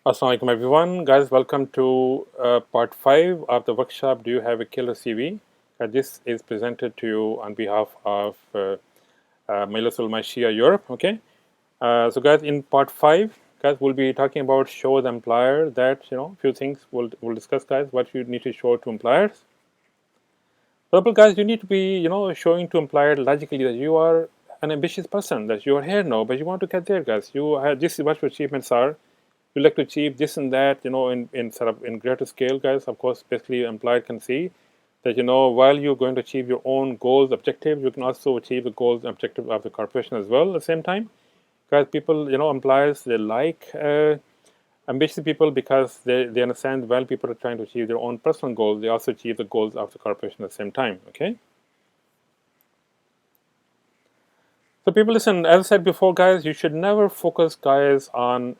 Assalamu alaikum everyone. Guys, welcome to part 5 of the workshop, Do You Have a Killer CV? This is presented to you on behalf of Majlis Ulema Europe. Okay. So guys, in part 5, guys, we'll be talking about show the employer that, few things we'll discuss, guys, what you need to show to employers. For example, guys, you need to be, showing to employer logically that you are an ambitious person, that you are here now, but you want to get there, guys. You have, this is what your achievements are. You like to achieve this and that, in sort of in greater scale, guys. Of course, basically, employer can see that, while you're going to achieve your own goals, objectives, you can also achieve the goals and objectives of the corporation as well at the same time. Guys, people, employers, they like ambitious people because they understand while people are trying to achieve their own personal goals, they also achieve the goals of the corporation at the same time, okay? So people, listen, as I said before, guys, you should never focus, guys, on,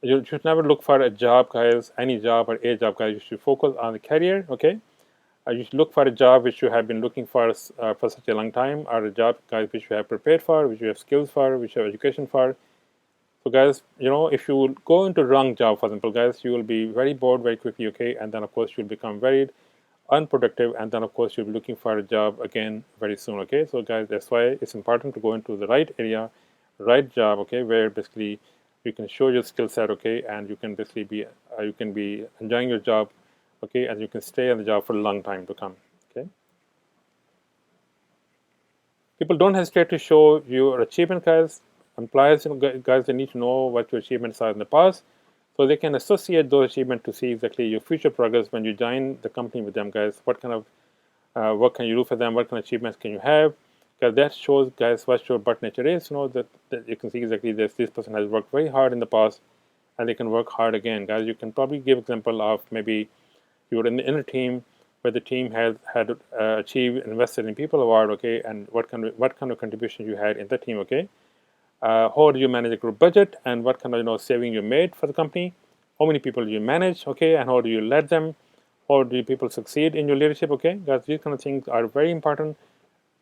you should never look for a job, guys, any job or a job, guys. You should focus on the career, okay? You should look for a job which you have been looking for such a long time, or a job, guys, which you have prepared for, which you have skills for, which you have education for. So, guys, if you go into wrong job, for example, guys, you will be very bored very quickly, okay? And then, of course, you'll become very unproductive, and then, of course, you'll be looking for a job again very soon, okay? So, guys, that's why it's important to go into the right area, right job, okay, where basically you can show your skill set, okay, and you can basically be you can be enjoying your job, okay, and you can stay on the job for a long time to come, okay. People, don't hesitate to show your achievement, guys. Employers, guys, they need to know what your achievements are in the past, so they can associate those achievements to see exactly your future progress when you join the company with them, guys. What kind of work can you do for them? What kind of achievements can you have? Because that shows, guys, what your butt nature is. That you can see exactly this person has worked very hard in the past, and they can work hard again, guys. You can probably give example of maybe you were in the inner team where the team has had achieved invested in people award, okay, and what kind of contribution you had in the team, okay. How do you manage a group budget, and what kind of saving you made for the company? How many people do you manage, okay, and how do you lead them? How do people succeed in your leadership, okay, guys? These kind of things are very important.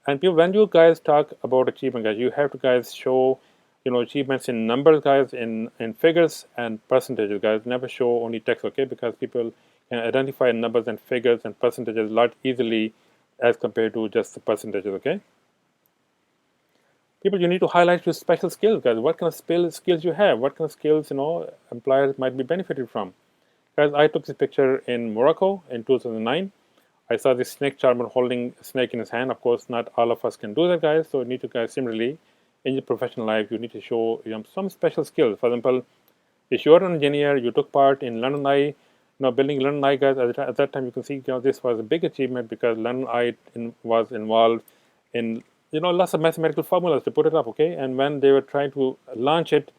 And people, when you guys talk about achievement, guys, you have to, guys, show achievements in numbers, guys, in figures and percentages, guys. Never show only text, okay, because people can identify numbers and figures and percentages a lot easily as compared to just the percentages, okay. People, you need to highlight your special skills, guys. What kind of skills you have, what kind of skills employers might be benefited from. Guys, I took this picture in Morocco in 2009. I saw this snake charmer holding a snake in his hand. Of course, not all of us can do that, guys. So you need to, guys, similarly, in your professional life, you need to show some special skills. For example, if you're an engineer, you took part in London Eye, building London Eye, guys. At that time, you can see, this was a big achievement because London Eye was involved in, lots of mathematical formulas to put it up, okay. And when they were trying to launch it,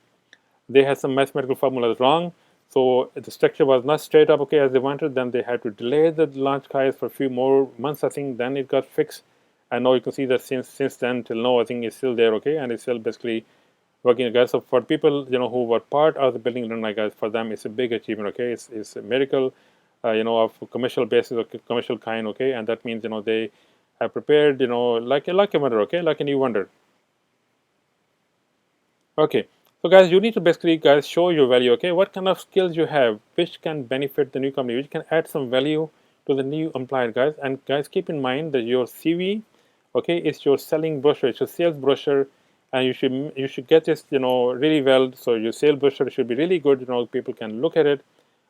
they had some mathematical formulas wrong. So the structure was not straight up, okay, as they wanted. Then they had to delay the launch, guys, for a few more months, I think. Then it got fixed, and now you can see that since then till now, I think it's still there, okay, and it's still basically working, guys. So for people who were part of the building learning, guys, for them it's a big achievement, okay. It's a miracle, of commercial basis, okay, commercial kind, okay, and that means they have prepared, like a wonder, okay, like a new wonder. Okay. So guys, you need to basically, guys, show your value, okay? What kind of skills you have, which can benefit the new company, which can add some value to the new employer, guys. And guys, keep in mind that your CV, okay, is your selling brochure, it's your sales brochure, and you should get this, really well. So your sales brochure should be really good, people can look at it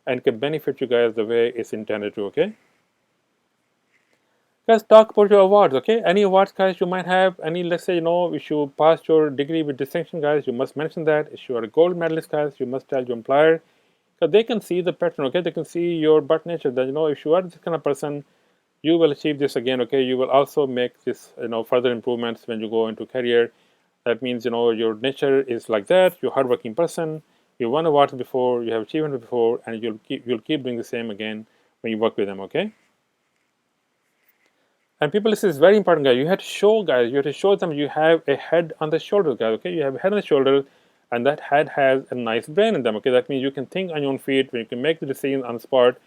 and can benefit you guys the way it's intended to, okay? Guys, talk about your awards, okay? Any awards, guys, you might have. Let's say, if you passed your degree with distinction, guys, you must mention that. If you are a gold medalist, guys, you must tell your employer. Because they can see the pattern, okay? They can see your butt nature that, if you are this kind of person, you will achieve this again, okay? You will also make this, further improvements when you go into career. That means, your nature is like that. You're a hardworking person. You won awards before, you have achievement before, and you'll keep doing the same again when you work with them, okay? And people, this is very important, guys. You have to show, guys, you have to show them you have a head on the shoulder, guys, okay? You have a head on the shoulder, and that head has a nice brain in them, okay? That means you can think on your own feet, when you can make the decisions on the spot,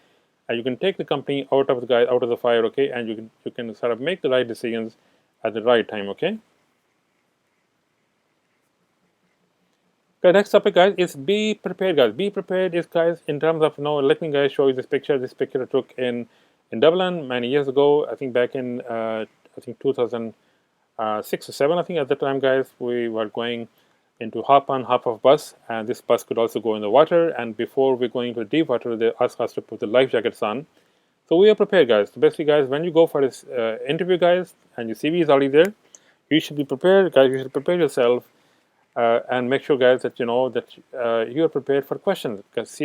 and you can take the company out of the fire, okay? And you can sort of make the right decisions at the right time, okay? Okay, next topic, guys, is be prepared, guys. Be prepared is, guys, in terms of, let me, guys, show you this picture. This picture I took in Dublin many years ago. I think back in I think 2006 or 7. I think at the time, guys, we were going into hop on, hop off bus, and this bus could also go in the water. And before we're going into deep water, they asked us to put the life jackets on. So we are prepared, guys. So basically, guys, when you go for this interview, guys, and your CV is already there, you should be prepared, guys. You should prepare yourself and make sure, guys, that you know that you are prepared for questions, because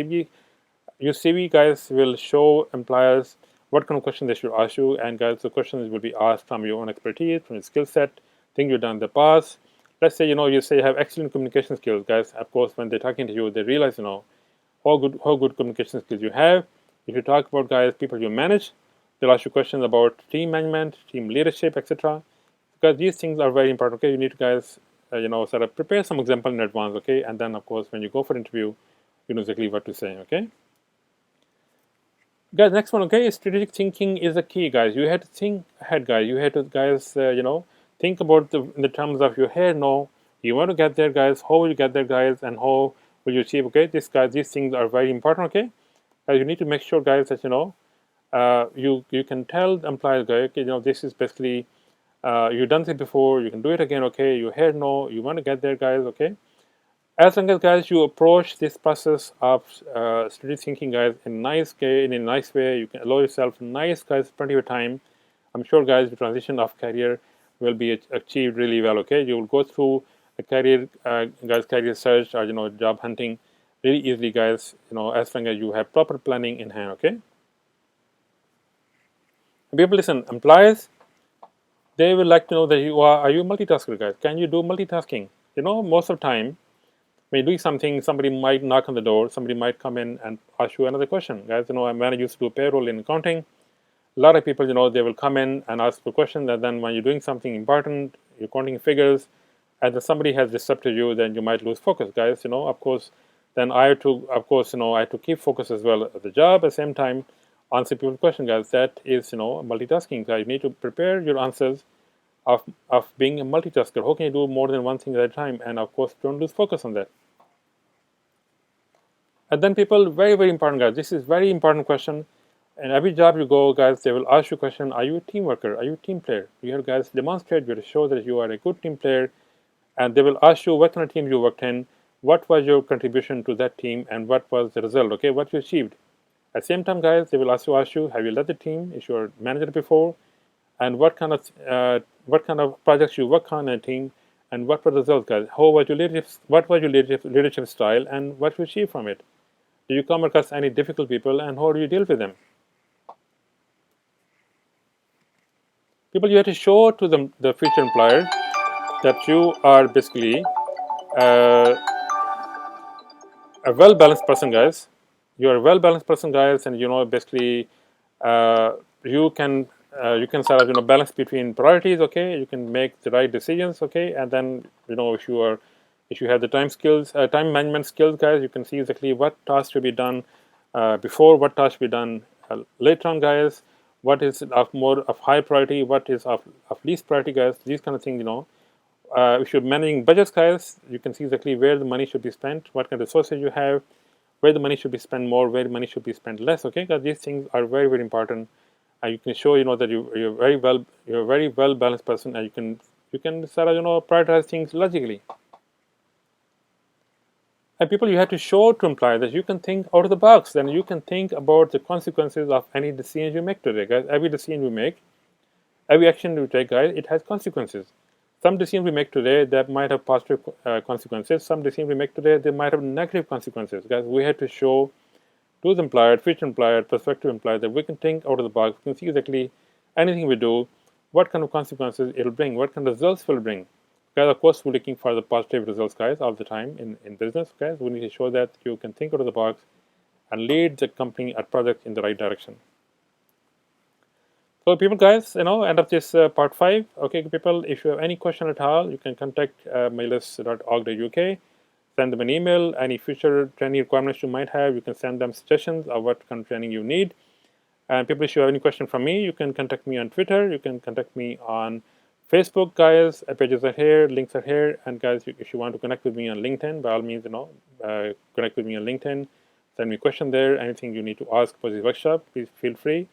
your CV, guys, will show employers what kind of questions they should ask you, and, guys, the questions will be asked from your own expertise, from your skill set, things you've done in the past. Let's say you say you have excellent communication skills, guys. Of course, when they're talking to you, they realize how good communication skills you have. If you talk about, guys, people you manage, they'll ask you questions about team management, team leadership, etc. Because these things are very important. Okay, you need to, guys, sort of prepare some example in advance. Okay, and then, of course, when you go for interview, you know exactly what to say. Okay, guys. Next one. Okay, strategic thinking is the key, guys. You have to think ahead, guys. You have to, guys, think about in the terms of your hair. No, you want to get there, guys. How will you get there, guys, and how will you achieve? Okay, these things are very important. Okay, you need to make sure, guys, that you can tell the employer, guys, okay, this is basically you've done this before, you can do it again. Okay, you heard, no, you want to get there, guys. Okay, as long as, guys, you approach this process of strategic thinking, guys, in a nice way, you can allow yourself nice, guys, plenty of time. I'm sure, guys, the transition of career will be achieved really well. Okay, you will go through a career, guys, career search, or job hunting really easily, guys, as long as you have proper planning in hand. Okay, people, listen, employers, they will like to know that are you a multitasker, guys? Can you do multitasking? Most of the time when you're doing something, somebody might knock on the door, somebody might come in and ask you another question, guys. When I used to do payroll in accounting, a lot of people, they will come in and ask a question, and then when you're doing something important, you're counting figures, and then somebody has disrupted you, then you might lose focus, guys. Of course, then I have to, I have to keep focus as well at the job, at the same time answer people's questions, guys. That is, multitasking, guys. You need to prepare your answers of being a multitasker. How can you do more than one thing at a time? And, of course, don't lose focus on that. And then, people, very, very important, guys. This is very important question. And every job you go, guys, they will ask you a question: are you a team worker? Are you a team player? You have, guys, demonstrate, you have to show that you are a good team player. And they will ask you what kind of team you worked in, what was your contribution to that team, and what was the result. Okay, what you achieved. At the same time, guys, they will also ask you, have you led the team? Is you a manager before? And what kind of projects you work on in a team, and what were the results, guys? How was your leadership? What was your leadership style, and what you achieved from it? Do you come across any difficult people, and how do you deal with them? People, you have to show to the future employer that you are basically uh, a well-balanced person, guys. You are a well-balanced person, guys, and basically uh, you can sort of balance between priorities. Okay, you can make the right decisions. Okay, and then if you have the time management skills, guys, you can see exactly what tasks should be done before, what tasks should be done later on, guys. What is of high priority, what is of least priority, guys. These kind of things, if you're managing budgets, guys, you can see exactly where the money should be spent, what kind of resources you have, where the money should be spent more, where the money should be spent less. Okay, because these things are very, very important. And you can show that you're a very well balanced person, and you can sort of prioritize things logically. And people, you have to show to employers that you can think out of the box. Then you can think about the consequences of any decision you make today, guys. Every decision we make, every action we take, guys, it has consequences. Some decisions we make today that might have positive consequences. Some decisions we make today they might have negative consequences. Guys, we have to show to the employer, future employer, prospective employer that we can think out of the box. We can see exactly anything we do, what kind of consequences it'll bring, what kind of results will bring. Guys, of course, we're looking for the positive results, guys, all the time in business, guys. We need to show that you can think out of the box and lead the company or project in the right direction. So, people, guys, end of this part 5. Okay, people, if you have any question at all, you can contact majlis.org.uk, send them an email. Any future training requirements you might have, you can send them suggestions of what kind of training you need. And people, if you have any question from me, you can contact me on Twitter, you can contact me on Facebook, guys, pages are here, links are here, and guys, if you want to connect with me on LinkedIn, by all means, connect with me on LinkedIn. Send me a question there. Anything you need to ask for this workshop, please feel free.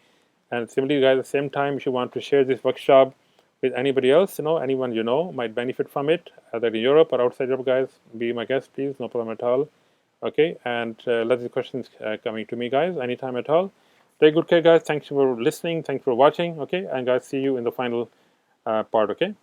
And similarly, guys, at the same time, if you want to share this workshop with anybody else, anyone you know might benefit from it, either in Europe or outside Europe, guys, be my guest, please, no problem at all. Okay, and let the questions coming to me, guys, anytime at all. Take good care, guys. Thanks for listening. Thanks for watching. Okay, and guys, see you in the final part. Okay.